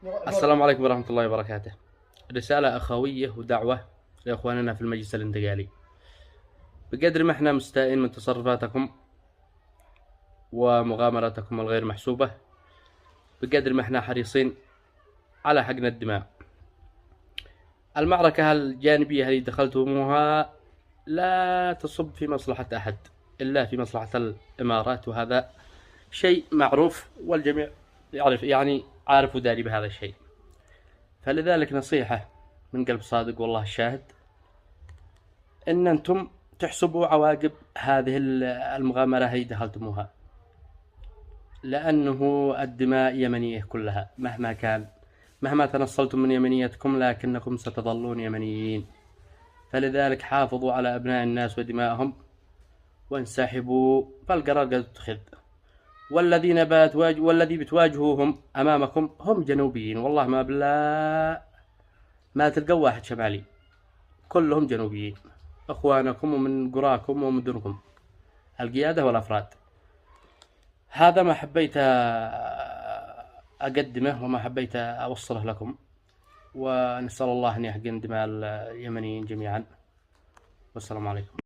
السلام عليكم ورحمة الله وبركاته. رسالة أخوية ودعوة لإخواننا في المجلس الانتقالي. بقدر ما احنا مستائين من تصرفاتكم ومغامراتكم الغير محسوبة، بقدر ما احنا حريصين على حقن الدماء. المعركة الجانبية اللي دخلتموها لا تصب في مصلحة أحد إلا في مصلحة الإمارات، وهذا شيء معروف والجميع يعرف، يعني عارف وداري بهذا الشيء. فلذلك نصيحة من قلب صادق والله الشاهد، إن أنتم تحسبوا عواقب هذه المغامرة اللي دخلتموها، لأنه الدماء يمنية كلها مهما كان، مهما تنصلتم من يمنيتكم لكنكم ستظلون يمنيين. فلذلك حافظوا على أبناء الناس ودمائهم وانسحبوا، فالقرار قد اتخذ. والذي بتواجهوهم أمامكم هم جنوبيين، والله ما بالله ما تلقوا واحد شمالي، كلهم جنوبيين، أخوانكم ومن قراكم ومدنكم، القيادة والأفراد. هذا ما حبيت أقدمه وما حبيت أوصله لكم، ونسأل الله أن يحقن دماء اليمنيين جميعا. والسلام عليكم.